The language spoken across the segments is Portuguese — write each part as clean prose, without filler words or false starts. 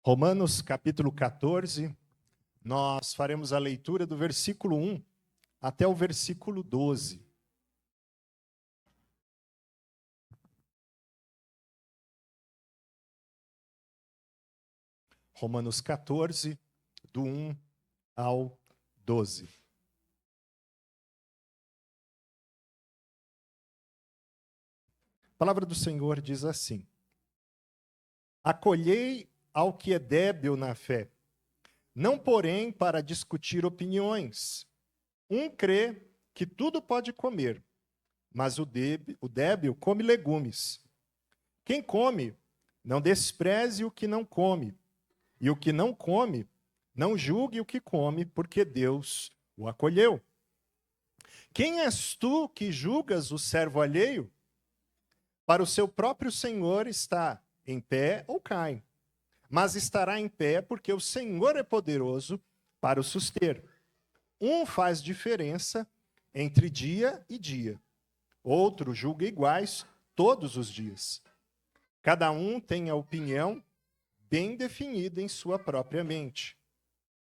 Romanos capítulo 14, nós faremos a leitura do versículo 1 até o versículo 12. Romanos 14, do 1 ao 12. A palavra do Senhor diz assim: Acolhei ao que é débil na fé, não porém para discutir opiniões. Um crê que tudo pode comer, mas o débil come legumes. Quem come, não despreze o que não come, e o que não come, não julgue o que come, porque Deus o acolheu. Quem és tu que julgas o servo alheio? Para o seu próprio Senhor está em pé ou cai, mas estará em pé porque o Senhor é poderoso para o suster. Um faz diferença entre dia e dia, outro julga iguais todos os dias. Cada um tem a opinião bem definida em sua própria mente.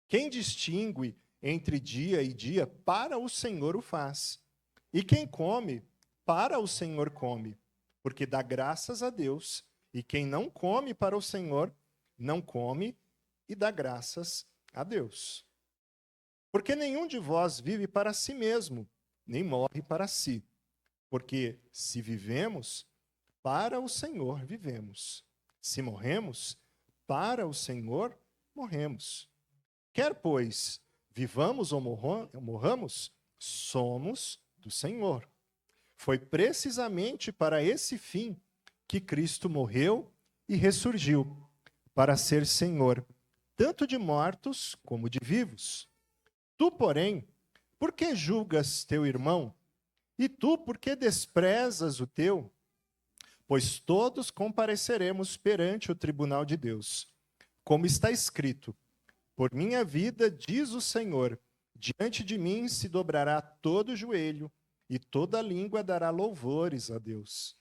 Quem distingue entre dia e dia, para o Senhor o faz. E quem come, para o Senhor come, porque dá graças a Deus. E quem não come para o Senhor, não come e dá graças a Deus. Porque nenhum de vós vive para si mesmo, nem morre para si. Porque se vivemos, para o Senhor vivemos. Se morremos, para o Senhor morremos. Quer, pois, vivamos ou morramos, somos do Senhor. Foi precisamente para esse fim que Cristo morreu e ressurgiu, para ser Senhor, tanto de mortos como de vivos. Tu, porém, por que julgas teu irmão? E tu, por que desprezas o teu? Pois todos compareceremos perante o tribunal de Deus. Como está escrito: por minha vida, diz o Senhor, diante de mim se dobrará todo o joelho, e toda língua dará louvores a Deus.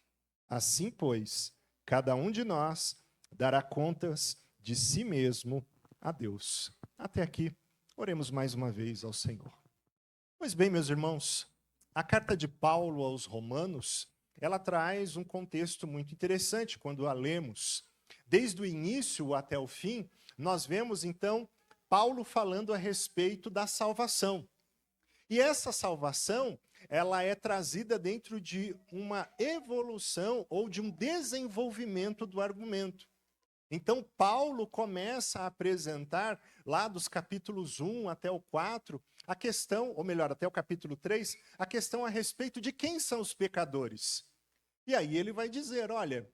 Assim, pois, cada um de nós dará contas de si mesmo a Deus. Até aqui, oremos mais uma vez ao Senhor. Pois bem, meus irmãos, a carta de Paulo aos Romanos, ela traz um contexto muito interessante quando a lemos. Desde o início até o fim, nós vemos, então, Paulo falando a respeito da salvação. E essa salvação, ela é trazida dentro de uma evolução ou de um desenvolvimento do argumento. Então, Paulo começa a apresentar, lá dos capítulos 1 até o 4, a questão, ou melhor, até o capítulo 3, a questão a respeito de quem são os pecadores. E aí ele vai dizer, olha,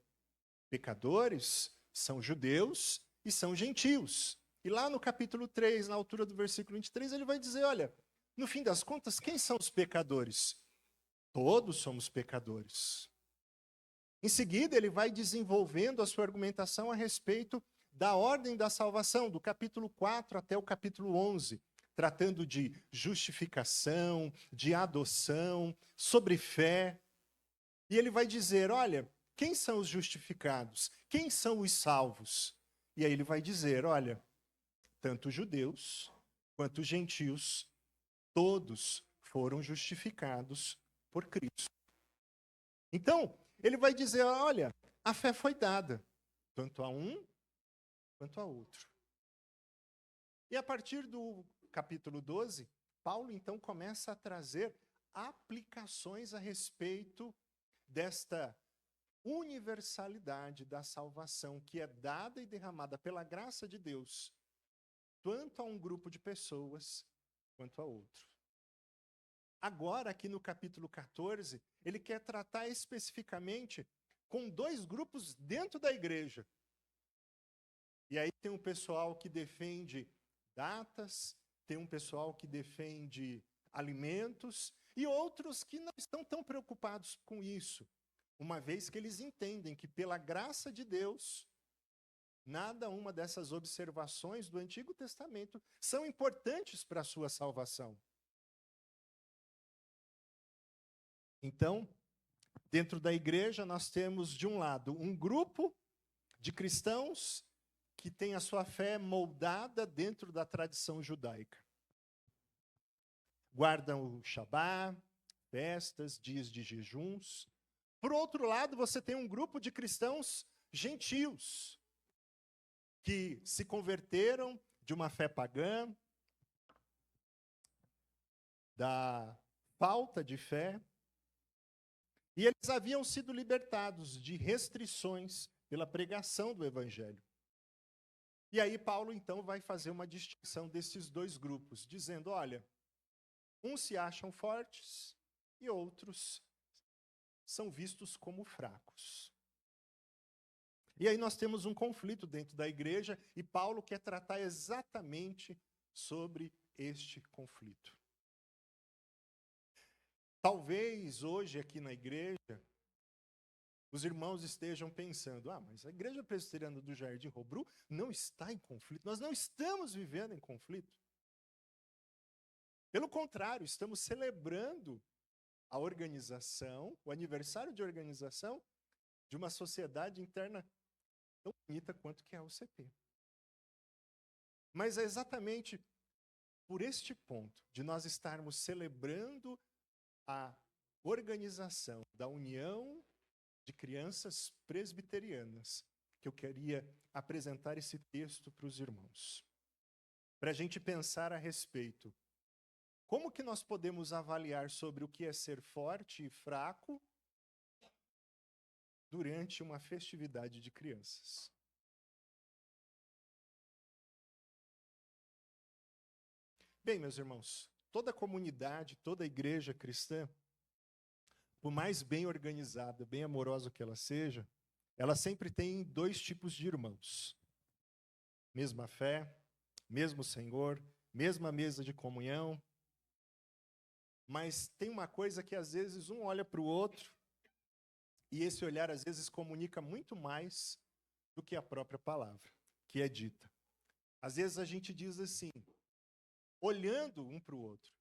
pecadores são judeus e são gentios. E lá no capítulo 3, na altura do versículo 23, ele vai dizer, olha, no fim das contas, quem são os pecadores? Todos somos pecadores. Em seguida, ele vai desenvolvendo a sua argumentação a respeito da ordem da salvação, do capítulo 4 até o capítulo 11, tratando de justificação, de adoção, sobre fé. E ele vai dizer, olha, quem são os justificados? Quem são os salvos? E aí ele vai dizer, olha, tanto judeus quanto gentios, todos foram justificados por Cristo. Então, ele vai dizer, olha, a fé foi dada, tanto a um quanto a outro. E a partir do capítulo 12, Paulo então começa a trazer aplicações a respeito desta universalidade da salvação que é dada e derramada pela graça de Deus, tanto a um grupo de pessoas quanto a outro. Agora, aqui no capítulo 14, ele quer tratar especificamente com dois grupos dentro da igreja. E aí tem um pessoal que defende datas, tem um pessoal que defende alimentos, e outros que não estão tão preocupados com isso, uma vez que eles entendem que, pela graça de Deus, nada uma dessas observações do Antigo Testamento são importantes para a sua salvação. Então, dentro da igreja, nós temos, de um lado, um grupo de cristãos que têm a sua fé moldada dentro da tradição judaica. Guardam o Shabá, festas, dias de jejuns. Por outro lado, você tem um grupo de cristãos gentios, que se converteram de uma fé pagã, da falta de fé, e eles haviam sido libertados de restrições pela pregação do evangelho. E aí Paulo então vai fazer uma distinção desses dois grupos, dizendo, olha, uns se acham fortes e outros são vistos como fracos. E aí nós temos um conflito dentro da igreja e Paulo quer tratar exatamente sobre este conflito. Talvez hoje aqui na igreja, os irmãos estejam pensando, mas a igreja presbiteriana do Jardim Robru não está em conflito, nós não estamos vivendo em conflito. Pelo contrário, estamos celebrando a organização, o aniversário de organização de uma sociedade interna tão bonita quanto que é a UCP. Mas é exatamente por este ponto de nós estarmos celebrando a organização da União de Crianças Presbiterianas que eu queria apresentar esse texto para os irmãos. Para a gente pensar a respeito. Como que nós podemos avaliar sobre o que é ser forte e fraco durante uma festividade de crianças? Bem, meus irmãos, toda comunidade, toda igreja cristã, por mais bem organizada, bem amorosa que ela seja, ela sempre tem dois tipos de irmãos. Mesma fé, mesmo Senhor, mesma mesa de comunhão. Mas tem uma coisa que às vezes um olha para o outro e esse olhar às vezes comunica muito mais do que a própria palavra que é dita. Às vezes a gente diz assim, olhando um para o outro,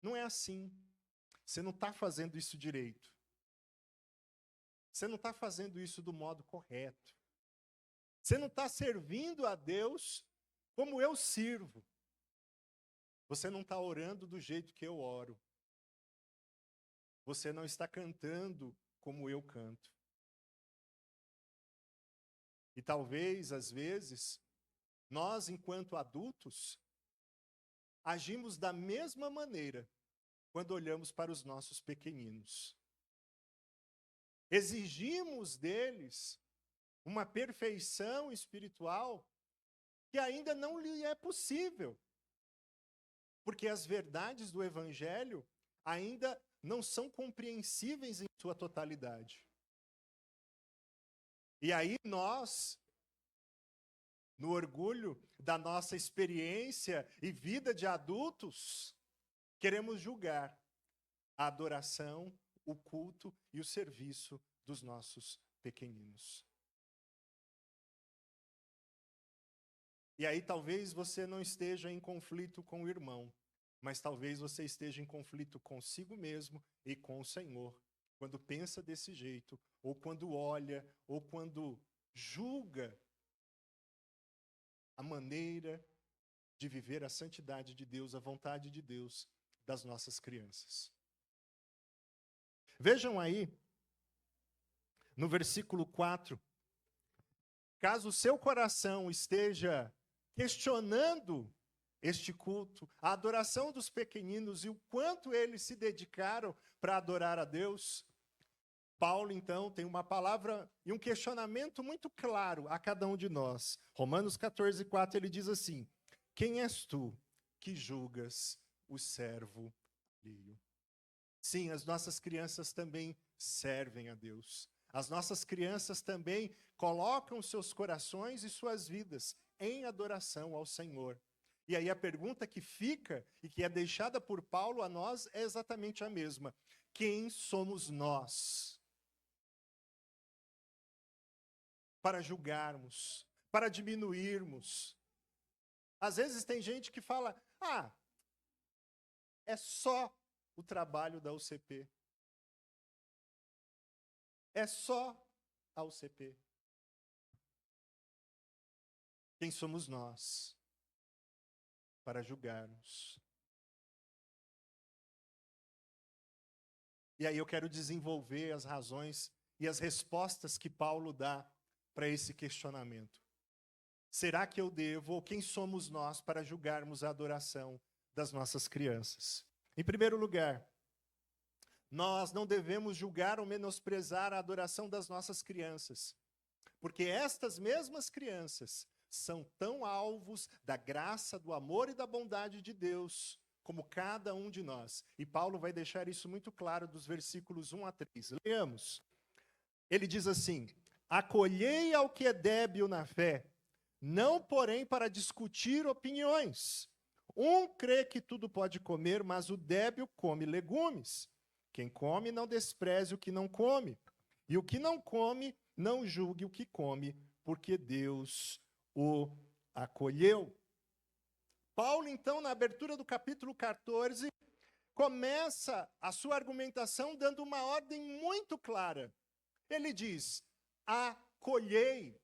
não é assim. Você não está fazendo isso direito. Você não está fazendo isso do modo correto. Você não está servindo a Deus como eu sirvo. Você não está orando do jeito que eu oro. Você não está cantando como eu canto. E talvez, às vezes, nós, enquanto adultos, agimos da mesma maneira quando olhamos para os nossos pequeninos. Exigimos deles uma perfeição espiritual que ainda não lhe é possível. Porque as verdades do Evangelho ainda não são compreensíveis em sua totalidade. E aí nós, no orgulho da nossa experiência e vida de adultos, queremos julgar a adoração, o culto e o serviço dos nossos pequeninos. E aí talvez você não esteja em conflito com o irmão, mas talvez você esteja em conflito consigo mesmo e com o Senhor, quando pensa desse jeito, ou quando olha, ou quando julga a maneira de viver a santidade de Deus, a vontade de Deus das nossas crianças. Vejam aí, no versículo 4, caso o seu coração esteja questionando este culto, a adoração dos pequeninos e o quanto eles se dedicaram para adorar a Deus, Paulo, então, tem uma palavra e um questionamento muito claro a cada um de nós. Romanos 14, 4, ele diz assim, quem és tu que julgas o servo alheio? Sim, as nossas crianças também servem a Deus. As nossas crianças também colocam seus corações e suas vidas em adoração ao Senhor. E aí a pergunta que fica e que é deixada por Paulo a nós é exatamente a mesma. Quem somos nós para julgarmos, para diminuirmos? Às vezes tem gente que fala, é só o trabalho da UCP. É só a UCP. Quem somos nós para julgarmos? E aí eu quero desenvolver as razões e as respostas que Paulo dá para esse questionamento. Será que eu devo, ou quem somos nós para julgarmos a adoração das nossas crianças? Em primeiro lugar, nós não devemos julgar ou menosprezar a adoração das nossas crianças, porque estas mesmas crianças são tão alvos da graça, do amor e da bondade de Deus, como cada um de nós. E Paulo vai deixar isso muito claro dos versículos 1 a 3. Leamos. Ele diz assim: acolhei ao que é débil na fé, não, porém, para discutir opiniões. Um crê que tudo pode comer, mas o débil come legumes. Quem come, não despreze o que não come. E o que não come, não julgue o que come, porque Deus o acolheu. Paulo, então, na abertura do capítulo 14, começa a sua argumentação dando uma ordem muito clara. Ele diz: acolhei,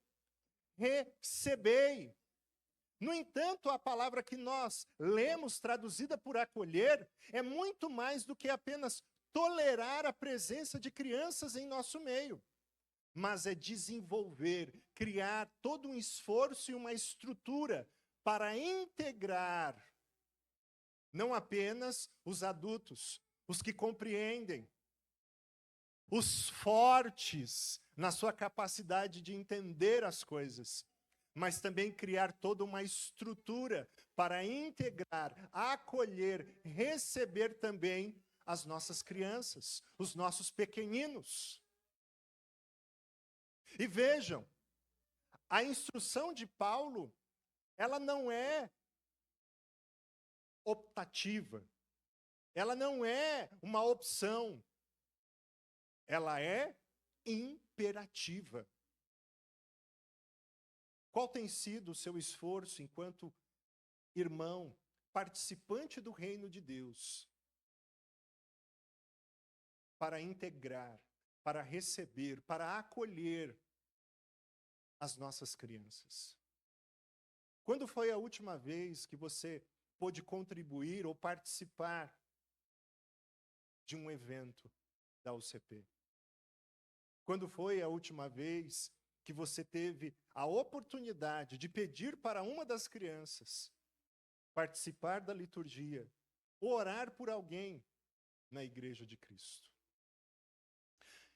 recebei. No entanto, a palavra que nós lemos, traduzida por acolher, é muito mais do que apenas tolerar a presença de crianças em nosso meio, mas é desenvolver, criar todo um esforço e uma estrutura para integrar não apenas os adultos, os que compreendem, os fortes na sua capacidade de entender as coisas, mas também criar toda uma estrutura para integrar, acolher, receber também as nossas crianças, os nossos pequeninos. E vejam, a instrução de Paulo, ela não é optativa, ela não é uma opção, ela é imperativa. Qual tem sido o seu esforço enquanto irmão, participante do reino de Deus, para integrar, para receber, para acolher as nossas crianças? Quando foi a última vez que você pôde contribuir ou participar de um evento da UCP? Quando foi a última vez que você teve a oportunidade de pedir para uma das crianças participar da liturgia, orar por alguém na Igreja de Cristo?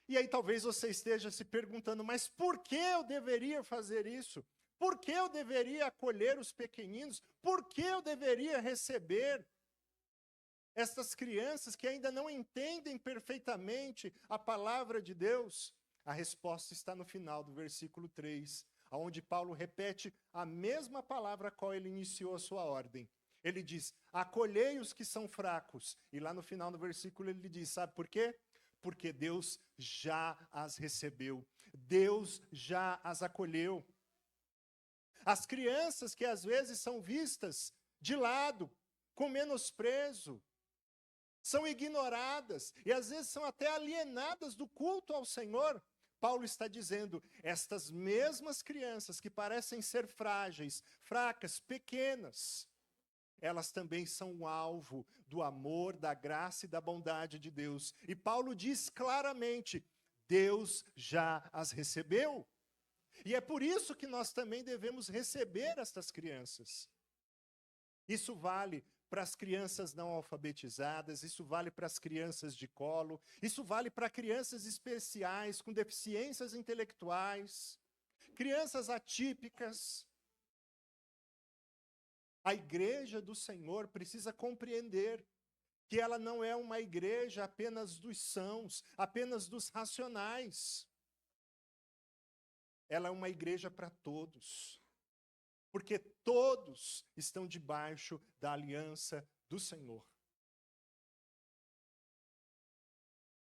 E aí talvez você esteja se perguntando, mas por que eu deveria fazer isso? Por que eu deveria acolher os pequeninos? Por que eu deveria receber estas crianças que ainda não entendem perfeitamente a palavra de Deus? A resposta está no final do versículo 3, onde Paulo repete a mesma palavra a qual ele iniciou a sua ordem. Ele diz: acolhei os que são fracos. E lá no final do versículo ele diz, sabe por quê? Porque Deus já as recebeu. Deus já as acolheu. As crianças que às vezes são vistas de lado, com menosprezo, são ignoradas e às vezes são até alienadas do culto ao Senhor. Paulo está dizendo, estas mesmas crianças que parecem ser frágeis, fracas, pequenas, elas também são o alvo do amor, da graça e da bondade de Deus. E Paulo diz claramente, Deus já as recebeu. E é por isso que nós também devemos receber estas crianças. Isso vale para as crianças não alfabetizadas, isso vale para as crianças de colo, isso vale para crianças especiais, com deficiências intelectuais, crianças atípicas. A igreja do Senhor precisa compreender que ela não é uma igreja apenas dos sãos, apenas dos racionais. Ela é uma igreja para todos, porque todos estão debaixo da aliança do Senhor.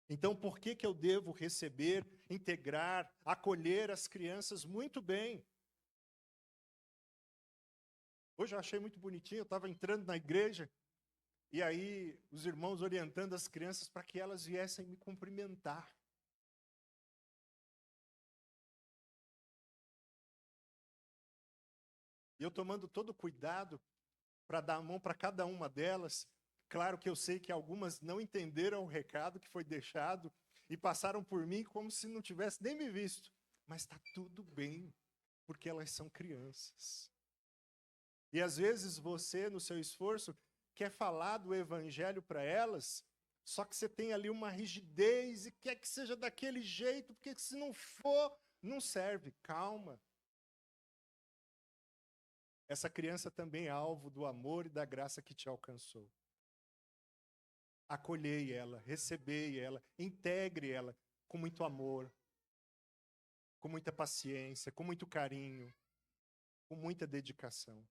Então, por que eu devo receber, integrar, acolher as crianças? Muito bem. Hoje eu achei muito bonitinho, eu estava entrando na igreja, e aí os irmãos orientando as crianças para que elas viessem me cumprimentar. E eu tomando todo o cuidado para dar a mão para cada uma delas. Claro que eu sei que algumas não entenderam o recado que foi deixado e passaram por mim como se não tivesse nem me visto. Mas está tudo bem, porque elas são crianças. E às vezes você, no seu esforço, quer falar do evangelho para elas, só que você tem ali uma rigidez e quer que seja daquele jeito, porque se não for, não serve. Calma. Essa criança também é alvo do amor e da graça que te alcançou. Acolhei ela, recebei ela, integre ela com muito amor, com muita paciência, com muito carinho, com muita dedicação.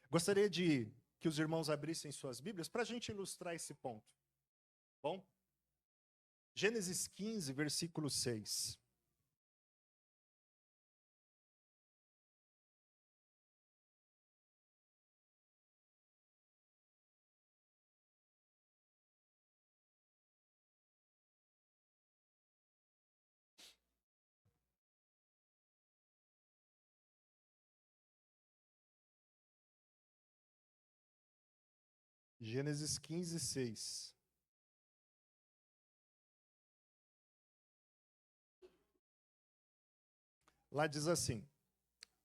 Gostaria de que os irmãos abrissem suas Bíblias para a gente ilustrar esse ponto. Bom? Gênesis 15, versículo 6. Gênesis 15, 6. Lá diz assim: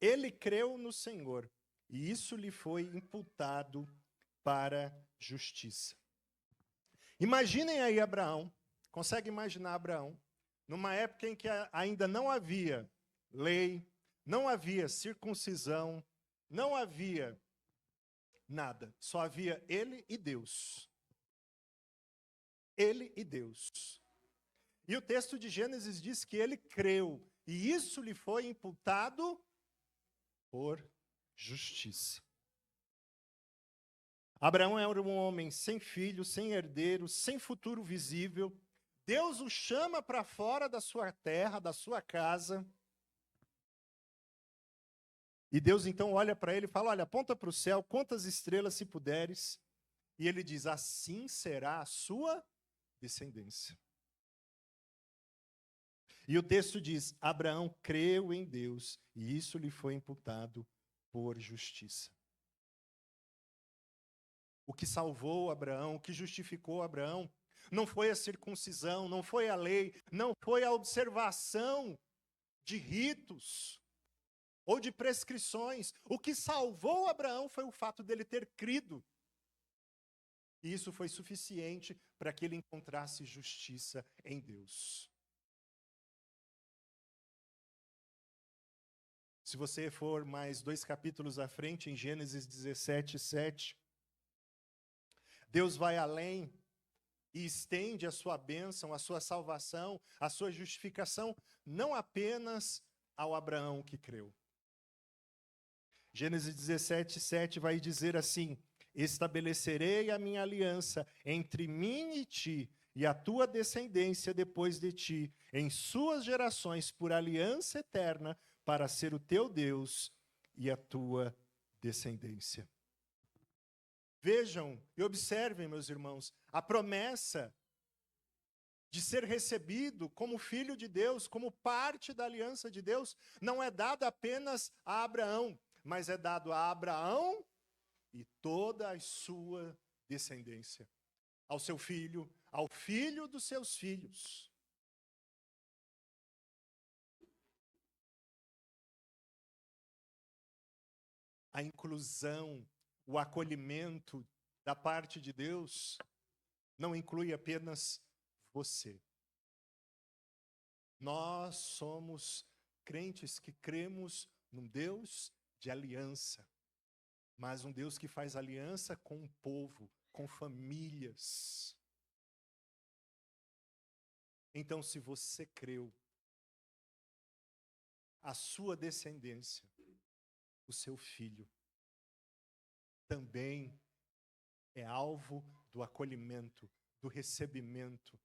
ele creu no Senhor, e isso lhe foi imputado para justiça. Imaginem aí Abraão, consegue imaginar Abraão, numa época em que ainda não havia lei, não havia circuncisão, não havia nada, só havia ele e Deus. Ele e Deus. E o texto de Gênesis diz que ele creu, e isso lhe foi imputado por justiça. Abraão era um homem sem filho, sem herdeiro, sem futuro visível. Deus o chama para fora da sua terra, da sua casa. E Deus então olha para ele e fala: olha, aponta para o céu, conta as estrelas se puderes. E ele diz: assim será a sua descendência. E o texto diz: Abraão creu em Deus, e isso lhe foi imputado por justiça. O que salvou Abraão, o que justificou Abraão, não foi a circuncisão, não foi a lei, não foi a observação de ritos ou de prescrições. O que salvou Abraão foi o fato dele ter crido. E isso foi suficiente para que ele encontrasse justiça em Deus. Se você for mais 2 capítulos à frente, em Gênesis 17, 7, Deus vai além e estende a sua bênção, a sua salvação, a sua justificação, não apenas ao Abraão que creu. Gênesis 17, 7 vai dizer assim: estabelecerei a minha aliança entre mim e ti, e a tua descendência depois de ti, em suas gerações, por aliança eterna, para ser o teu Deus e a tua descendência. Vejam e observem, meus irmãos, a promessa de ser recebido como filho de Deus, como parte da aliança de Deus, não é dada apenas a Abraão, mas é dado a Abraão e toda a sua descendência, ao seu filho, ao filho dos seus filhos. A inclusão, o acolhimento da parte de Deus não inclui apenas você. Nós somos crentes que cremos num Deus de aliança, mas um Deus que faz aliança com o povo, com famílias. Então, se você creu, a sua descendência, o seu filho, também é alvo do acolhimento, do recebimento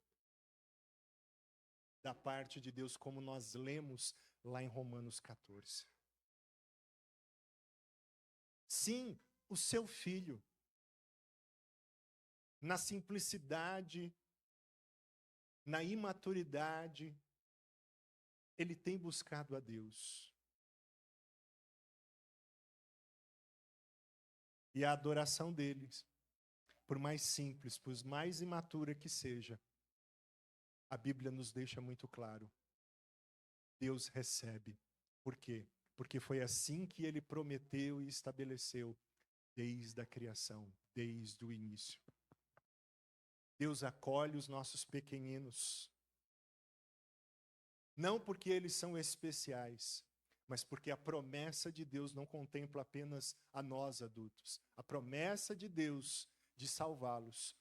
da parte de Deus, como nós lemos lá em Romanos 14. Sim, o seu filho, na simplicidade, na imaturidade, ele tem buscado a Deus. E a adoração deles, por mais simples, por mais imatura que seja, a Bíblia nos deixa muito claro. Deus recebe. Por quê? Porque foi assim que ele prometeu e estabeleceu desde a criação, desde o início. Deus acolhe os nossos pequeninos. Não porque eles são especiais, mas porque a promessa de Deus não contempla apenas a nós adultos. A promessa de Deus de salvá-los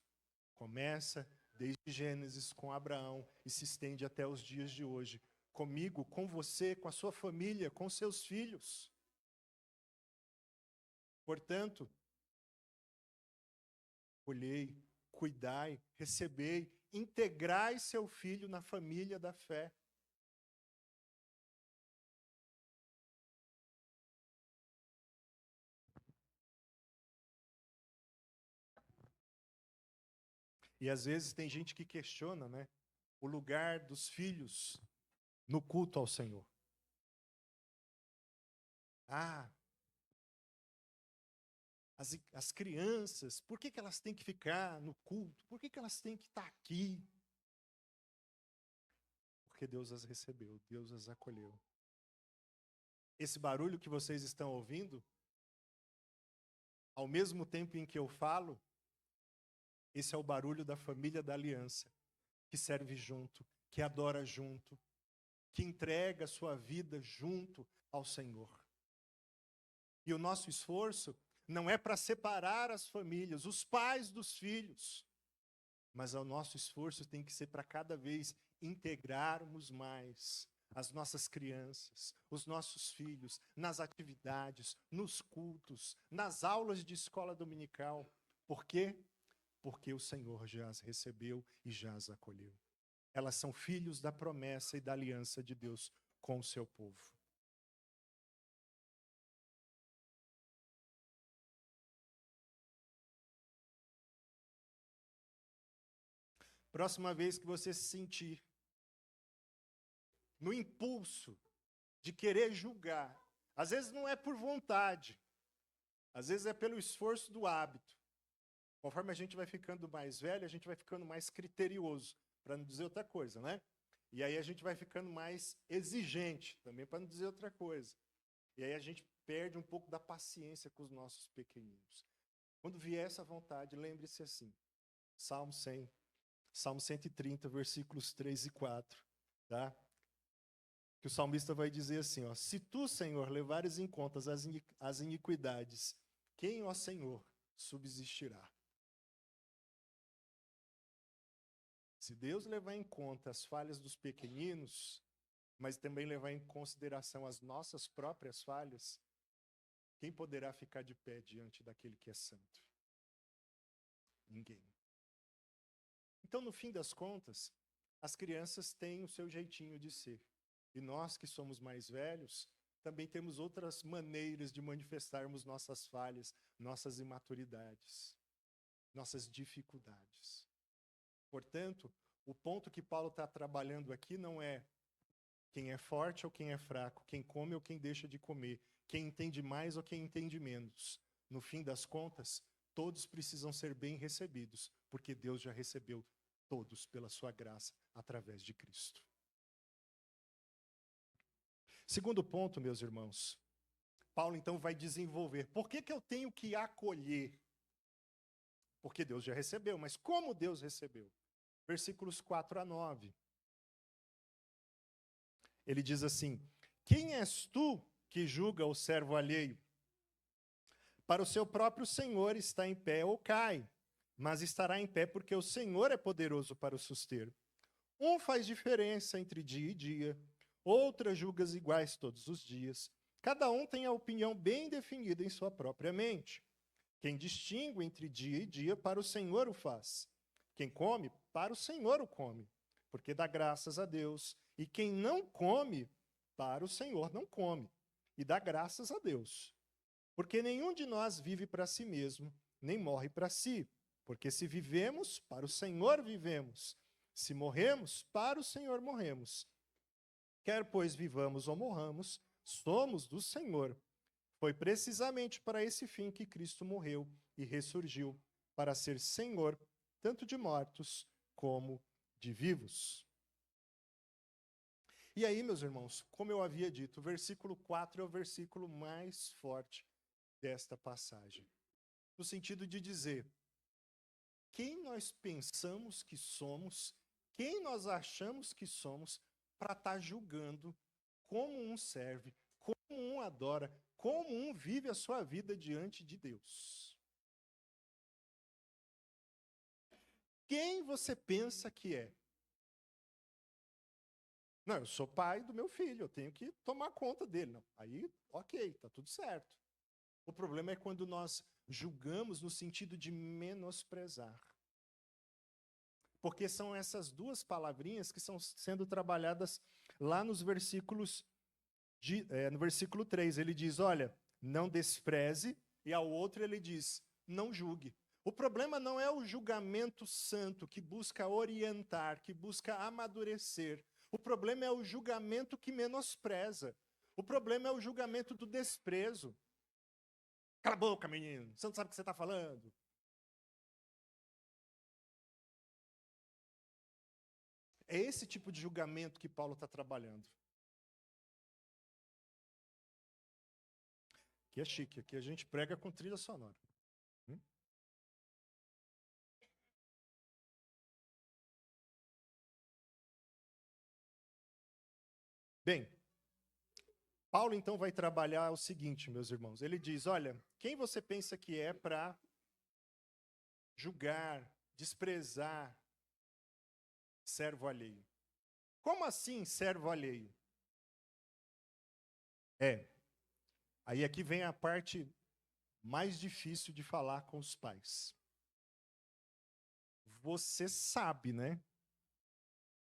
começa desde Gênesis com Abraão e se estende até os dias de hoje. Comigo, com você, com a sua família, com seus filhos. Portanto, olhei, cuidai, recebei, integrai seu filho na família da fé. E às vezes tem gente que questiona, né, o lugar dos filhos no culto ao Senhor. Ah, as crianças, por que elas têm que ficar no culto? Por que elas têm que estar aqui? Porque Deus as recebeu, Deus as acolheu. Esse barulho que vocês estão ouvindo, ao mesmo tempo em que eu falo, esse é o barulho da família da aliança, que serve junto, que adora junto, que entrega a sua vida junto ao Senhor. E o nosso esforço não é para separar as famílias, os pais dos filhos, mas o nosso esforço tem que ser para cada vez integrarmos mais as nossas crianças, os nossos filhos, nas atividades, nos cultos, nas aulas de escola dominical. Por quê? Porque o Senhor já as recebeu e já as acolheu. Elas são filhos da promessa e da aliança de Deus com o seu povo. Próxima vez que você se sentir no impulso de querer julgar, às vezes não é por vontade, às vezes é pelo esforço do hábito. Conforme a gente vai ficando mais velho, a gente vai ficando mais criterioso, para não dizer outra coisa, né? E aí a gente vai ficando mais exigente, também para não dizer outra coisa. E aí a gente perde um pouco da paciência com os nossos pequeninos. Quando vier essa vontade, lembre-se assim, Salmo 100, Salmo 130, versículos 3 e 4, tá? Que o salmista vai dizer assim, ó: se tu, Senhor, levares em conta as iniquidades, quem, ó Senhor, subsistirá? Se Deus levar em conta as falhas dos pequeninos, mas também levar em consideração as nossas próprias falhas, quem poderá ficar de pé diante daquele que é santo? Ninguém. Então, no fim das contas, as crianças têm o seu jeitinho de ser. E nós que somos mais velhos, também temos outras maneiras de manifestarmos nossas falhas, nossas imaturidades, nossas dificuldades. Portanto, o ponto que Paulo está trabalhando aqui não é quem é forte ou quem é fraco, quem come ou quem deixa de comer, quem entende mais ou quem entende menos. No fim das contas, todos precisam ser bem recebidos, porque Deus já recebeu todos pela sua graça através de Cristo. Segundo ponto, meus irmãos, Paulo então vai desenvolver. Por que eu tenho que acolher? Porque Deus já recebeu, mas como Deus recebeu? Versículos 4 a 9. Ele diz assim: quem és tu que julga o servo alheio? Para o seu próprio Senhor está em pé ou cai, mas estará em pé porque o Senhor é poderoso para o suster. Um faz diferença entre dia e dia, outra julga iguais todos os dias. Cada um tem a opinião bem definida em sua própria mente. Quem distingue entre dia e dia, para o Senhor o faz. Quem come, para o Senhor o come, porque dá graças a Deus. E quem não come, para o Senhor não come, e dá graças a Deus. Porque nenhum de nós vive para si mesmo, nem morre para si. Porque se vivemos, para o Senhor vivemos. Se morremos, para o Senhor morremos. Quer, pois, vivamos ou morramos, somos do Senhor. Foi precisamente para esse fim que Cristo morreu e ressurgiu, para ser Senhor, tanto de mortos como de vivos. E aí, meus irmãos, como eu havia dito, o versículo 4 é o versículo mais forte desta passagem. No sentido de dizer, quem nós pensamos que somos, quem nós achamos que somos, para estar julgando como um serve, como um adora, como um vive a sua vida diante de Deus. Quem você pensa que é? Não, eu sou pai do meu filho, eu tenho que tomar conta dele. Não, aí, ok, tá tudo certo. O problema é quando nós julgamos no sentido de menosprezar. Porque são essas duas palavrinhas que estão sendo trabalhadas lá nos versículos no versículo 3. Ele diz, olha, não despreze, e ao outro ele diz, não julgue. O problema não é o julgamento santo que busca orientar, que busca amadurecer. O problema é o julgamento que menospreza. O problema é o julgamento do desprezo. Cala a boca, menino, você não sabe o que você está falando. É esse tipo de julgamento que Paulo está trabalhando. Aqui é chique, aqui a gente prega com trilha sonora. Bem, Paulo então vai trabalhar o seguinte, meus irmãos. Ele diz, olha, quem você pensa que é para julgar, desprezar servo alheio? Como assim servo alheio? Aí aqui vem a parte mais difícil de falar com os pais. Você sabe, né,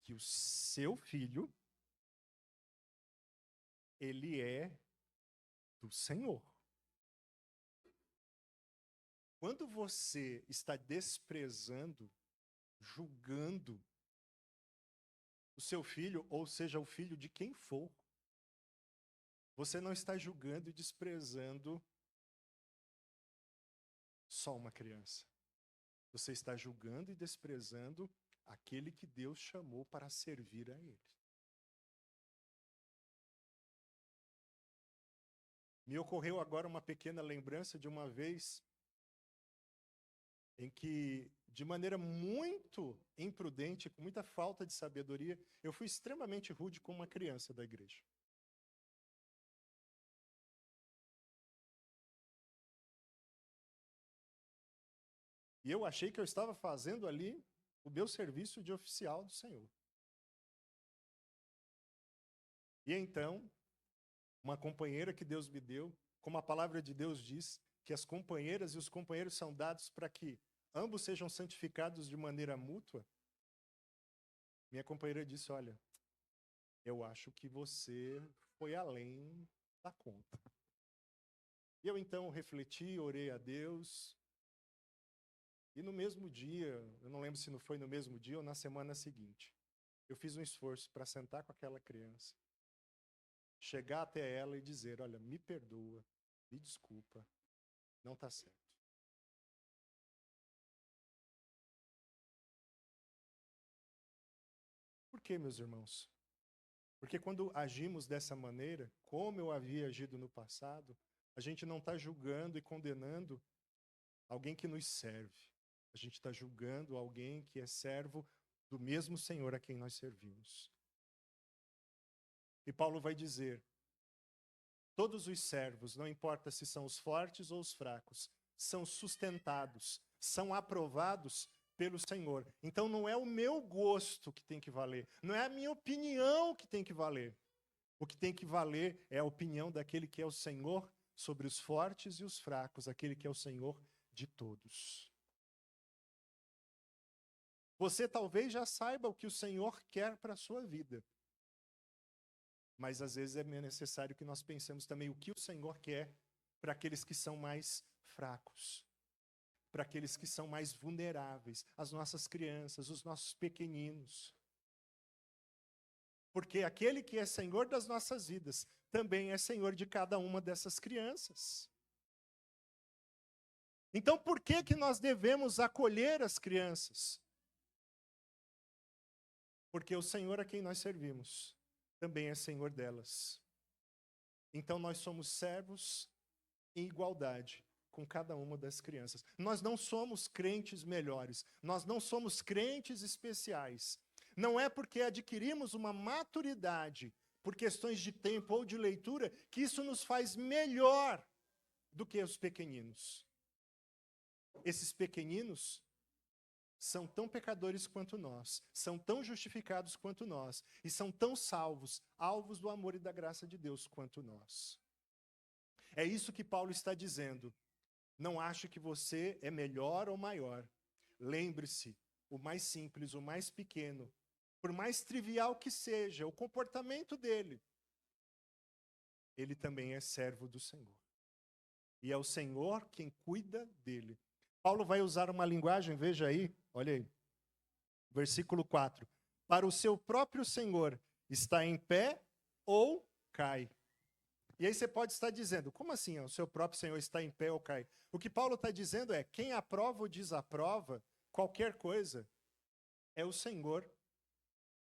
que o seu filho, ele é do Senhor. Quando você está desprezando, julgando o seu filho, ou seja, o filho de quem for, você não está julgando e desprezando só uma criança. Você está julgando e desprezando aquele que Deus chamou para servir a Ele. Me ocorreu agora uma pequena lembrança de uma vez em que, de maneira muito imprudente, com muita falta de sabedoria, eu fui extremamente rude com uma criança da igreja. E eu achei que eu estava fazendo ali o meu serviço de oficial do Senhor. E então, uma companheira que Deus me deu, como a palavra de Deus diz, que as companheiras e os companheiros são dados para que ambos sejam santificados de maneira mútua. Minha companheira disse, olha, eu acho que você foi além da conta. E eu então refleti, orei a Deus, e no mesmo dia, eu não lembro se não foi no mesmo dia ou na semana seguinte, eu fiz um esforço para sentar com aquela criança, chegar até ela e dizer, olha, me perdoa, me desculpa, não está certo. Por quê, meus irmãos? Porque quando agimos dessa maneira, como eu havia agido no passado, a gente não está julgando e condenando alguém que nos serve. A gente está julgando alguém que é servo do mesmo Senhor a quem nós servimos. E Paulo vai dizer, todos os servos, não importa se são os fortes ou os fracos, são sustentados, são aprovados pelo Senhor. Então não é o meu gosto que tem que valer, não é a minha opinião que tem que valer. O que tem que valer é a opinião daquele que é o Senhor sobre os fortes e os fracos, aquele que é o Senhor de todos. Você talvez já saiba o que o Senhor quer para a sua vida. Mas às vezes é necessário que nós pensemos também o que o Senhor quer para aqueles que são mais fracos, para aqueles que são mais vulneráveis, as nossas crianças, os nossos pequeninos. Porque aquele que é Senhor das nossas vidas também é Senhor de cada uma dessas crianças. Então, por que que nós devemos acolher as crianças? Porque o Senhor a quem nós servimos também é Senhor delas. Então, nós somos servos em igualdade com cada uma das crianças. Nós não somos crentes melhores, nós não somos crentes especiais. Não é porque adquirimos uma maturidade por questões de tempo ou de leitura que isso nos faz melhor do que os pequeninos. Esses pequeninos são tão pecadores quanto nós, são tão justificados quanto nós, e são tão salvos, alvos do amor e da graça de Deus quanto nós. É isso que Paulo está dizendo. Não ache que você é melhor ou maior. Lembre-se, o mais simples, o mais pequeno, por mais trivial que seja o comportamento dele, ele também é servo do Senhor. E é o Senhor quem cuida dele. Paulo vai usar uma linguagem, veja aí, olha aí, versículo 4. Para o seu próprio Senhor está em pé ou cai. E aí você pode estar dizendo, como assim? O seu próprio Senhor está em pé ou cai? O que Paulo está dizendo é, quem aprova ou desaprova qualquer coisa é o Senhor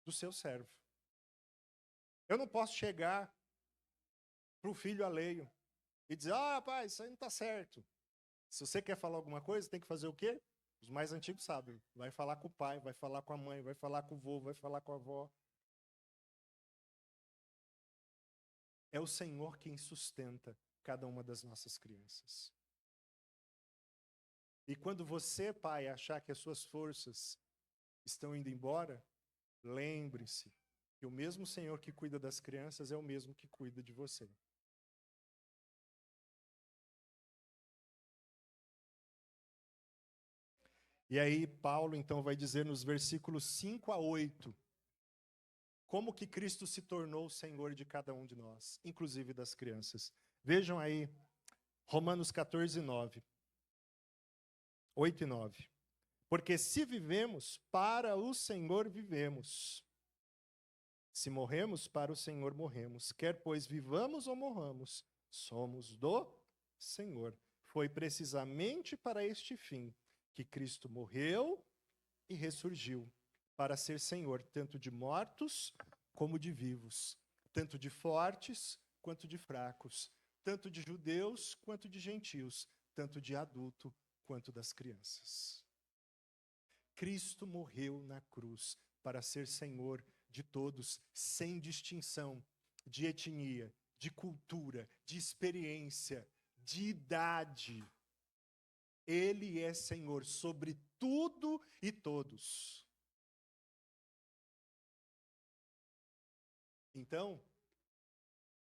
do seu servo. Eu não posso chegar para o filho alheio e dizer, pai, isso aí não está certo. Se você quer falar alguma coisa, tem que fazer o quê? Os mais antigos sabem. Vai falar com o pai, vai falar com a mãe, vai falar com o vô, vai falar com a avó. É o Senhor quem sustenta cada uma das nossas crianças. E quando você, pai, achar que as suas forças estão indo embora, lembre-se que o mesmo Senhor que cuida das crianças é o mesmo que cuida de você. E aí Paulo então vai dizer nos versículos 5 a 8, como que Cristo se tornou o Senhor de cada um de nós, inclusive das crianças. Vejam aí, Romanos 14, 9. 8 e 9. Porque se vivemos, para o Senhor vivemos. Se morremos, para o Senhor morremos. Quer pois vivamos ou morramos, somos do Senhor. Foi precisamente para este fim que Cristo morreu e ressurgiu, para ser Senhor tanto de mortos como de vivos, tanto de fortes quanto de fracos, tanto de judeus quanto de gentios, tanto de adulto quanto das crianças. Cristo morreu na cruz para ser Senhor de todos, sem distinção de etnia, de cultura, de experiência, de idade. Ele é Senhor sobre tudo e todos. Então,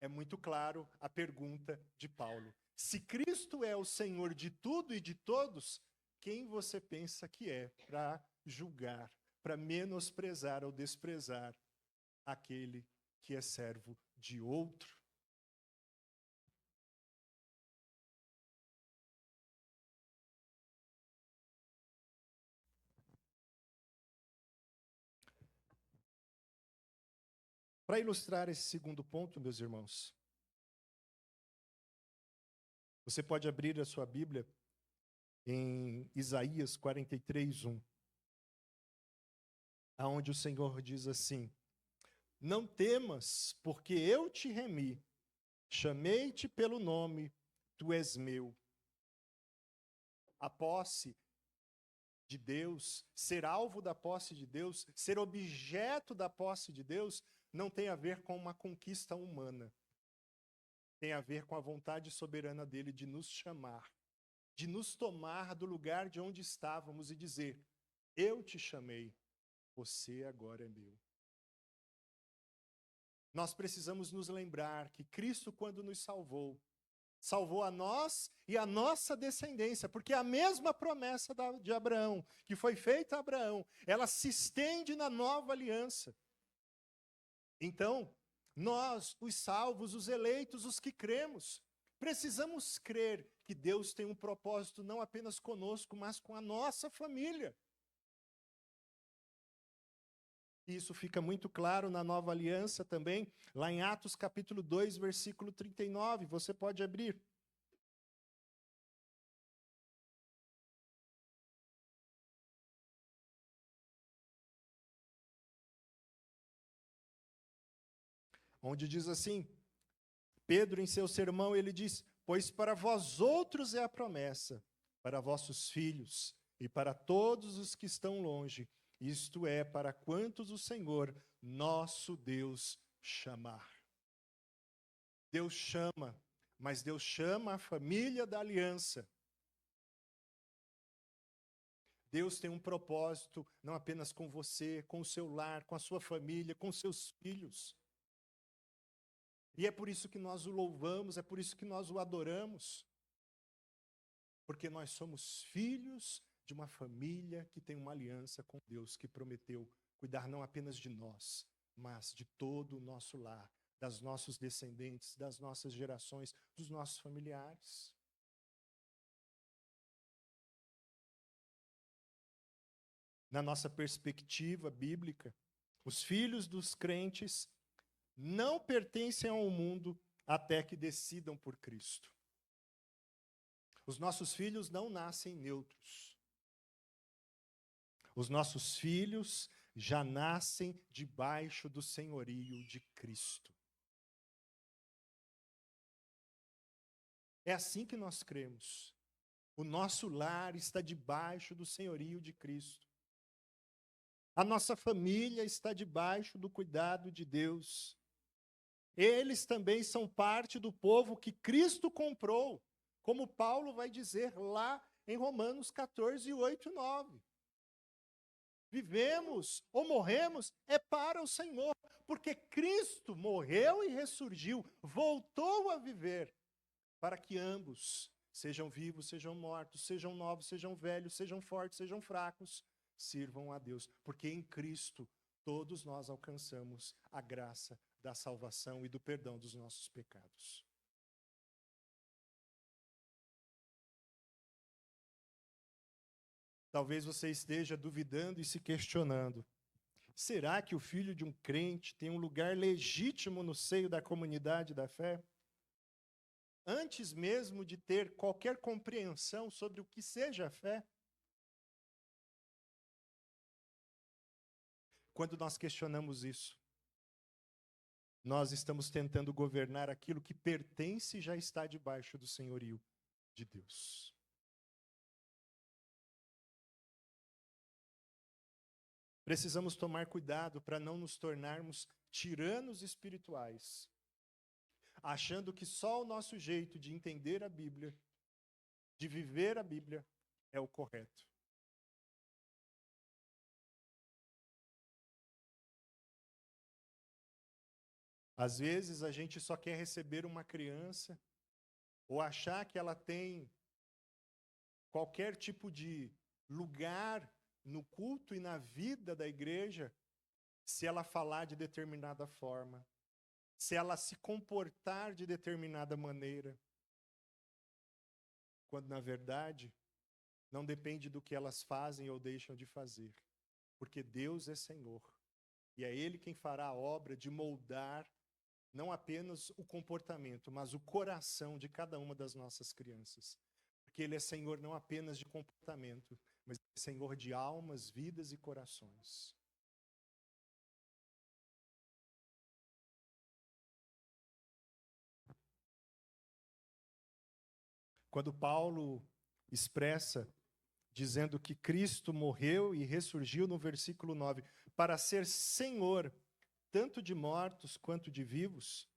é muito claro a pergunta de Paulo. Se Cristo é o Senhor de tudo e de todos, quem você pensa que é para julgar, para menosprezar ou desprezar aquele que é servo de outro? Para ilustrar esse segundo ponto, meus irmãos, você pode abrir a sua Bíblia em Isaías 43, 1, aonde o Senhor diz assim: não temas, porque eu te remi, chamei-te pelo nome, tu és meu. A posse de Deus, ser alvo da posse de Deus, ser objeto da posse de Deus, não tem a ver com uma conquista humana. Tem a ver com a vontade soberana dele de nos chamar, de nos tomar do lugar de onde estávamos e dizer: eu te chamei, você agora é meu. Nós precisamos nos lembrar que Cristo, quando nos salvou, salvou a nós e a nossa descendência, porque a mesma promessa de Abraão, que foi feita a Abraão, ela se estende na nova aliança. Então, nós, os salvos, os eleitos, os que cremos, precisamos crer que Deus tem um propósito não apenas conosco, mas com a nossa família. E isso fica muito claro na Nova Aliança também, lá em Atos capítulo 2, versículo 39. Você pode abrir. Onde diz assim, Pedro, em seu sermão, ele diz: pois para vós outros é a promessa, para vossos filhos e para todos os que estão longe, isto é, para quantos o Senhor, nosso Deus, chamar. Deus chama, mas Deus chama a família da aliança. Deus tem um propósito, não apenas com você, com o seu lar, com a sua família, com seus filhos. E é por isso que nós o louvamos, é por isso que nós o adoramos. Porque nós somos filhos de uma família que tem uma aliança com Deus, que prometeu cuidar não apenas de nós, mas de todo o nosso lar, das nossos descendentes, das nossas gerações, dos nossos familiares. Na nossa perspectiva bíblica, os filhos dos crentes não pertencem ao mundo até que decidam por Cristo. Os nossos filhos não nascem neutros. Os nossos filhos já nascem debaixo do senhorio de Cristo. É assim que nós cremos. O nosso lar está debaixo do senhorio de Cristo. A nossa família está debaixo do cuidado de Deus. Eles também são parte do povo que Cristo comprou, como Paulo vai dizer lá em Romanos 14, 8 e 9. Vivemos ou morremos é para o Senhor, porque Cristo morreu e ressurgiu, voltou a viver, para que ambos sejam vivos, sejam mortos, sejam novos, sejam velhos, sejam fortes, sejam fracos, sirvam a Deus, porque em Cristo todos nós alcançamos a graça da salvação e do perdão dos nossos pecados. Talvez você esteja duvidando e se questionando: será que o filho de um crente tem um lugar legítimo no seio da comunidade da fé? Antes mesmo de ter qualquer compreensão sobre o que seja a fé? Quando nós questionamos isso, nós estamos tentando governar aquilo que pertence e já está debaixo do senhorio de Deus. Precisamos tomar cuidado para não nos tornarmos tiranos espirituais, achando que só o nosso jeito de entender a Bíblia, de viver a Bíblia, é o correto. Às vezes a gente só quer receber uma criança ou achar que ela tem qualquer tipo de lugar no culto e na vida da igreja se ela falar de determinada forma, se ela se comportar de determinada maneira, quando na verdade não depende do que elas fazem ou deixam de fazer, porque Deus é Senhor e é Ele quem fará a obra de moldar não apenas o comportamento, mas o coração de cada uma das nossas crianças. Porque Ele é Senhor não apenas de comportamento, mas é Senhor de almas, vidas e corações. Quando Paulo expressa, dizendo que Cristo morreu e ressurgiu no versículo 9, para ser Senhor, tanto de mortos quanto de vivos,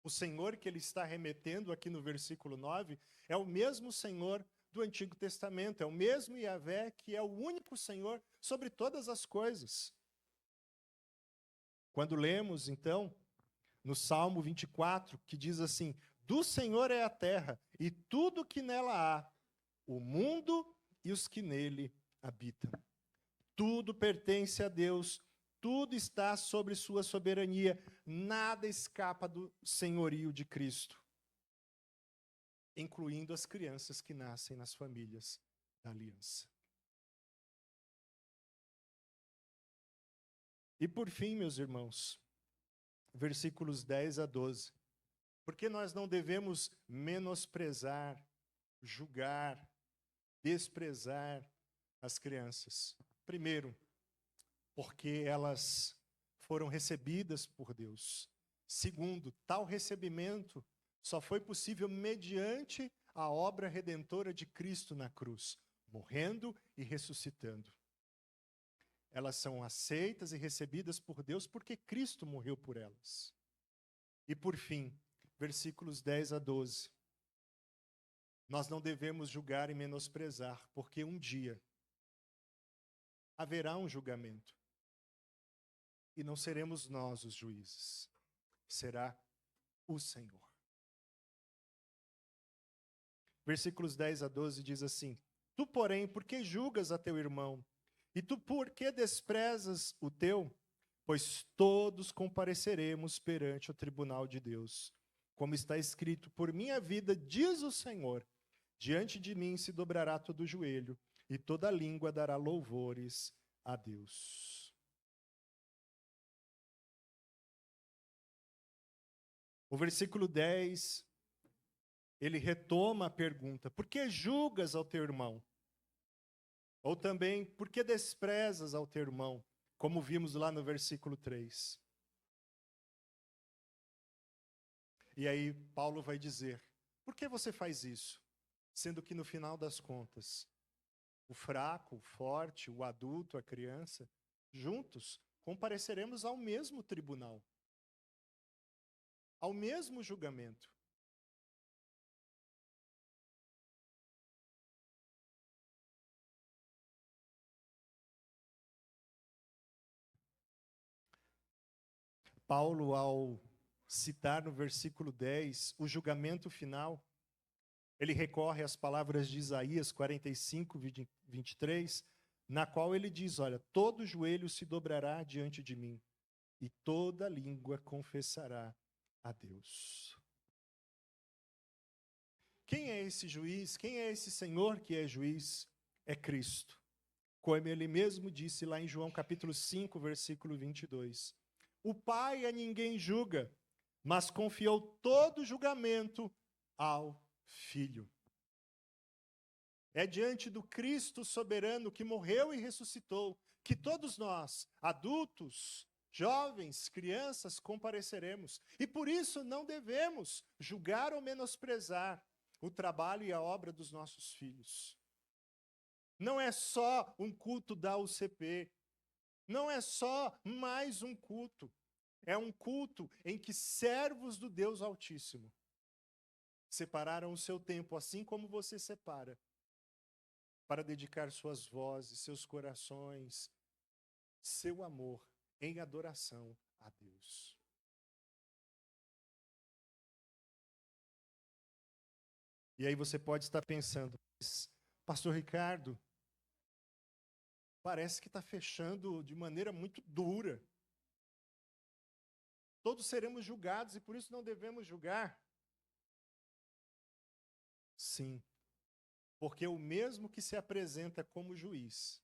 o Senhor que ele está remetendo aqui no versículo 9 é o mesmo Senhor do Antigo Testamento, é o mesmo Yahvé que é o único Senhor sobre todas as coisas. Quando lemos, então, no Salmo 24, que diz assim: do Senhor é a terra e tudo que nela há, o mundo e os que nele habitam. Tudo pertence a Deus, tudo está sobre sua soberania, nada escapa do senhorio de Cristo, incluindo as crianças que nascem nas famílias da aliança. E por fim, meus irmãos, versículos 10 a 12. Porque nós não devemos menosprezar, julgar, desprezar as crianças. Primeiro, porque elas foram recebidas por Deus. Segundo, tal recebimento só foi possível mediante a obra redentora de Cristo na cruz, morrendo e ressuscitando. Elas são aceitas e recebidas por Deus porque Cristo morreu por elas. E por fim, versículos 10 a 12. Nós não devemos julgar e menosprezar, porque um dia haverá um julgamento. E não seremos nós os juízes, será o Senhor. Versículos 10 a 12 diz assim: Tu, porém, por que julgas a teu irmão? E tu, por que desprezas o teu? Pois todos compareceremos perante o tribunal de Deus. Como está escrito, por minha vida, diz o Senhor, diante de mim se dobrará todo joelho, e toda língua dará louvores a Deus. O versículo 10, ele retoma a pergunta: por que julgas ao teu irmão? Ou também, por que desprezas ao teu irmão? Como vimos lá no versículo 3. E aí Paulo vai dizer: por que você faz isso? Sendo que no final das contas, o fraco, o forte, o adulto, a criança, juntos compareceremos ao mesmo tribunal, ao mesmo julgamento. Paulo, ao citar no versículo 10 o julgamento final, ele recorre às palavras de Isaías 45, 23, na qual ele diz: olha, todo joelho se dobrará diante de mim, e toda língua confessará a Deus. Quem é esse juiz? Quem é esse Senhor que é juiz? É Cristo. Como ele mesmo disse lá em João capítulo 5, versículo 22. O Pai a ninguém julga, mas confiou todo julgamento ao Filho. É diante do Cristo soberano que morreu e ressuscitou que todos nós, adultos, jovens, crianças, compareceremos. E por isso não devemos julgar ou menosprezar o trabalho e a obra dos nossos filhos. Não é só um culto da UCP, não é só mais um culto. É um culto em que servos do Deus Altíssimo separaram o seu tempo, assim como você separa, para dedicar suas vozes, seus corações, seu amor em adoração a Deus. E aí você pode estar pensando: Pastor Ricardo, parece que está fechando de maneira muito dura. Todos seremos julgados e por isso não devemos julgar. Sim, porque o mesmo que se apresenta como juiz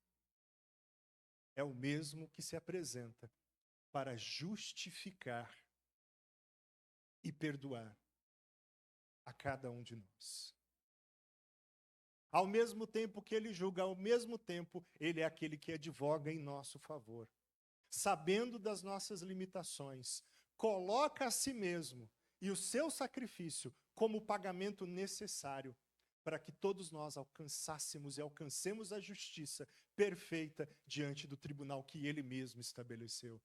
é o mesmo que se apresenta para justificar e perdoar a cada um de nós. Ao mesmo tempo que ele julga, ao mesmo tempo ele é aquele que advoga em nosso favor. Sabendo das nossas limitações, coloca a si mesmo e o seu sacrifício como pagamento necessário para que todos nós alcançássemos e alcancemos a justiça perfeita diante do tribunal que ele mesmo estabeleceu.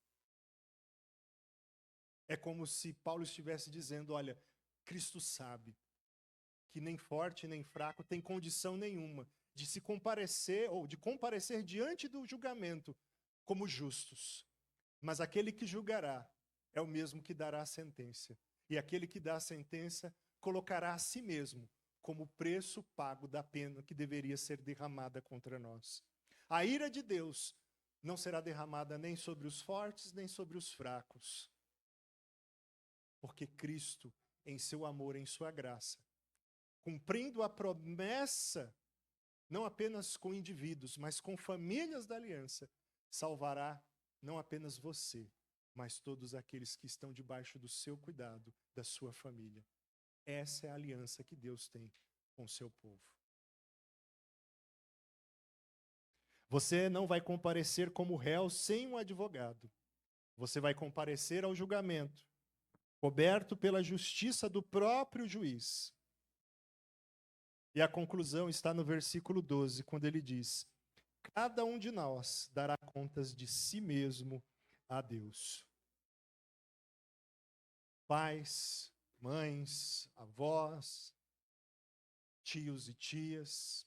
É como se Paulo estivesse dizendo: olha, Cristo sabe que nem forte nem fraco tem condição nenhuma de se comparecer ou de comparecer diante do julgamento como justos. Mas aquele que julgará é o mesmo que dará a sentença. E aquele que dá a sentença colocará a si mesmo como preço pago da pena que deveria ser derramada contra nós. A ira de Deus não será derramada nem sobre os fortes, nem sobre os fracos. Porque Cristo, em seu amor, em sua graça, cumprindo a promessa, não apenas com indivíduos, mas com famílias da aliança, salvará não apenas você, mas todos aqueles que estão debaixo do seu cuidado, da sua família. Essa é a aliança que Deus tem com o seu povo. Você não vai comparecer como réu sem um advogado. Você vai comparecer ao julgamento, coberto pela justiça do próprio juiz. E a conclusão está no versículo 12, quando ele diz: cada um de nós dará contas de si mesmo a Deus. Pais, mães, avós, tios e tias,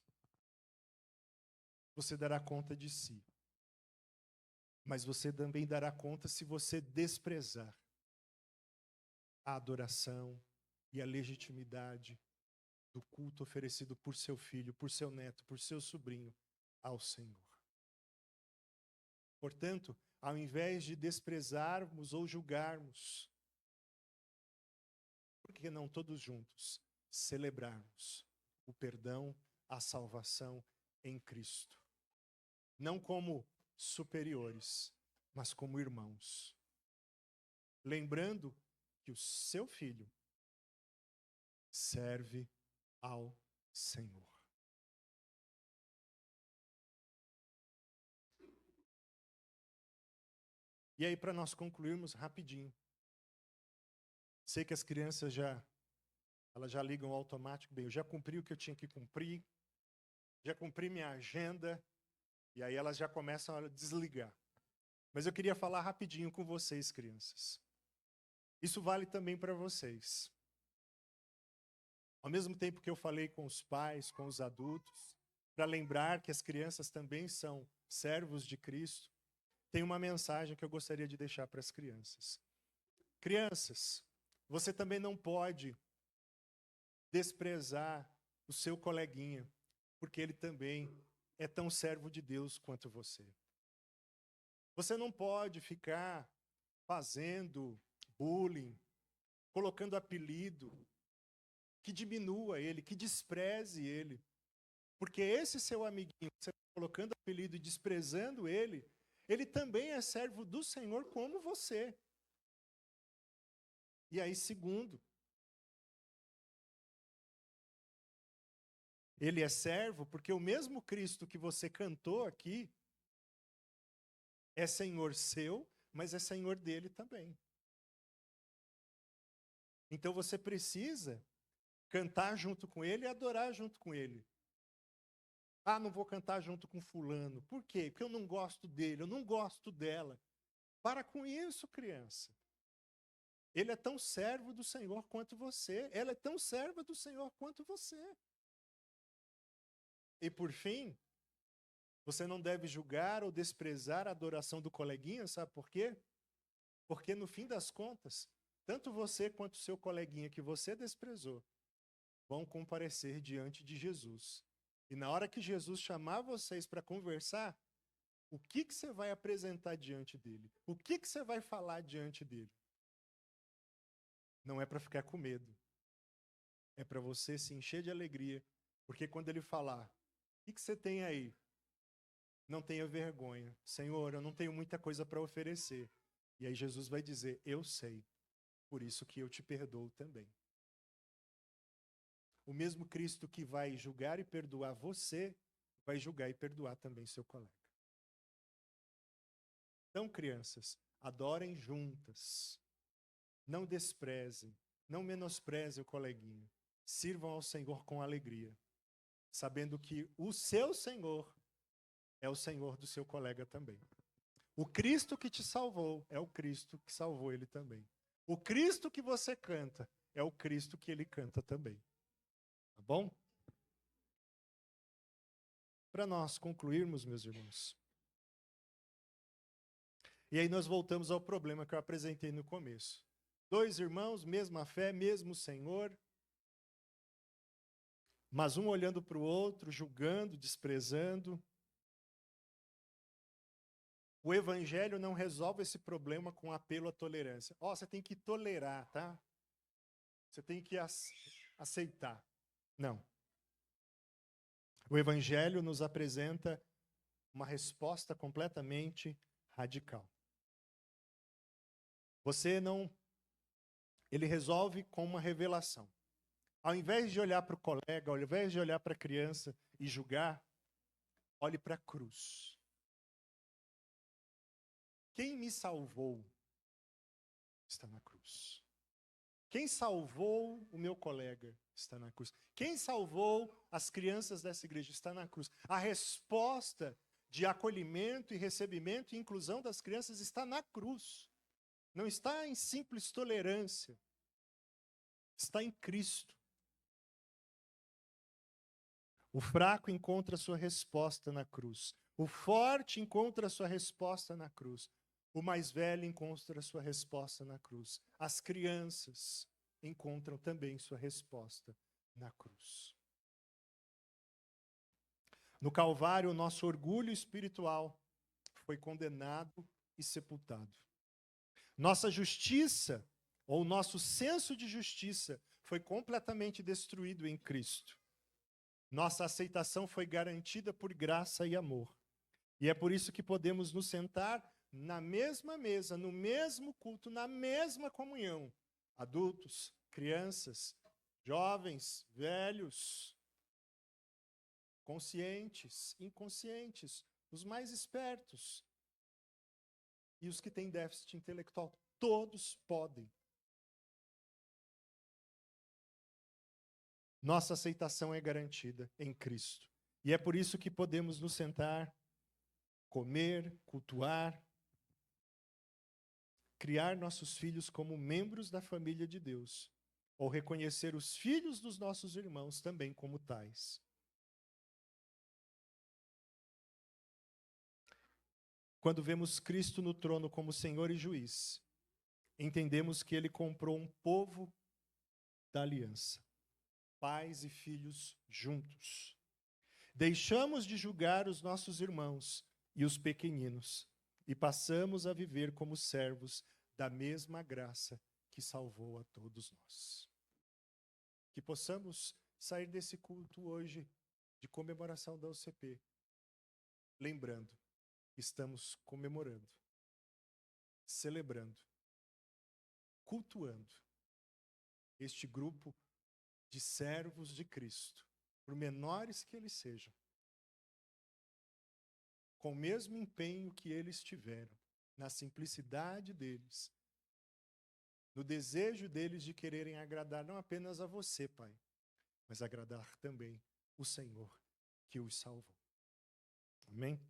você dará conta de si. Mas você também dará conta se você desprezar a adoração e a legitimidade do culto oferecido por seu filho, por seu neto, por seu sobrinho ao Senhor. Portanto, ao invés de desprezarmos ou julgarmos, por que não todos juntos celebrarmos o perdão, a salvação em Cristo? Não como superiores, mas como irmãos. Lembrando que o seu filho serve ao Senhor. E aí, para nós concluirmos rapidinho. Sei que as crianças elas já ligam automático. Bem, eu já cumpri o que eu tinha que cumprir, já cumpri minha agenda, e aí elas já começam a desligar. Mas eu queria falar rapidinho com vocês, crianças. Isso vale também para vocês. Ao mesmo tempo que eu falei com os pais, com os adultos, para lembrar que as crianças também são servos de Cristo, tem uma mensagem que eu gostaria de deixar para as crianças. Crianças, você também não pode desprezar o seu coleguinha, porque ele também é tão servo de Deus quanto você. Você não pode ficar fazendo bullying, colocando apelido que diminua ele, que despreze ele. Porque esse seu amiguinho, você colocando apelido e desprezando ele, ele também é servo do Senhor como você. E aí, segundo, ele é servo porque o mesmo Cristo que você cantou aqui é Senhor seu, mas é Senhor dele também. Então você precisa cantar junto com ele e adorar junto com ele. Ah, não vou cantar junto com fulano. Por quê? Porque eu não gosto dele, eu não gosto dela. Para com isso, criança. Ele é tão servo do Senhor quanto você. Ela é tão serva do Senhor quanto você. E por fim, você não deve julgar ou desprezar a adoração do coleguinha, sabe por quê? Porque no fim das contas, tanto você quanto o seu coleguinha que você desprezou vão comparecer diante de Jesus. E na hora que Jesus chamar vocês para conversar, o que você vai apresentar diante dele? O que você vai falar diante dele? Não é para ficar com medo. É para você se encher de alegria. Porque quando ele falar, o que você tem aí? Não tenha vergonha. Senhor, eu não tenho muita coisa para oferecer. E aí Jesus vai dizer, eu sei. Por isso que eu te perdoo também. O mesmo Cristo que vai julgar e perdoar você, vai julgar e perdoar também seu colega. Então, crianças, adorem juntas. Não desprezem, não menosprezem o coleguinha. Sirvam ao Senhor com alegria, sabendo que o seu Senhor é o Senhor do seu colega também. O Cristo que te salvou é o Cristo que salvou ele também. O Cristo que você canta é o Cristo que ele canta também. Tá bom? Para nós concluirmos, meus irmãos. E aí nós voltamos ao problema que eu apresentei no começo. Dois irmãos, mesma fé, mesmo Senhor, mas um olhando para o outro, julgando, desprezando. O evangelho não resolve esse problema com apelo à tolerância. Ó, você tem que tolerar, tá? Você tem que aceitar. Não. O evangelho nos apresenta uma resposta completamente radical. Você não... Ele resolve com uma revelação. Ao invés de olhar para o colega, ao invés de olhar para a criança e julgar, olhe para a cruz. Quem me salvou está na cruz. Quem salvou o meu colega está na cruz. Quem salvou as crianças dessa igreja está na cruz. A resposta de acolhimento e recebimento e inclusão das crianças está na cruz. Não está em simples tolerância. Está em Cristo. O fraco encontra sua resposta na cruz. O forte encontra sua resposta na cruz. O mais velho encontra sua resposta na cruz. As crianças encontram também sua resposta na cruz. No Calvário, o nosso orgulho espiritual foi condenado e sepultado. Nossa justiça, ou nosso senso de justiça, foi completamente destruído em Cristo. Nossa aceitação foi garantida por graça e amor. E é por isso que podemos nos sentar na mesma mesa, no mesmo culto, na mesma comunhão. Adultos, crianças, jovens, velhos, conscientes, inconscientes, os mais espertos e os que têm déficit intelectual. Todos podem. Nossa aceitação é garantida em Cristo. E é por isso que podemos nos sentar, comer, cultuar, criar nossos filhos como membros da família de Deus, ou reconhecer os filhos dos nossos irmãos também como tais. Quando vemos Cristo no trono como Senhor e Juiz, entendemos que Ele comprou um povo da aliança, pais e filhos juntos. Deixamos de julgar os nossos irmãos e os pequeninos e passamos a viver como servos da mesma graça que salvou a todos nós. Que possamos sair desse culto hoje de comemoração da UCP, lembrando, estamos comemorando, celebrando, cultuando este grupo de servos de Cristo, por menores que eles sejam, com o mesmo empenho que eles tiveram, na simplicidade deles, no desejo deles de quererem agradar não apenas a você, Pai, mas agradar também o Senhor que os salvou. Amém?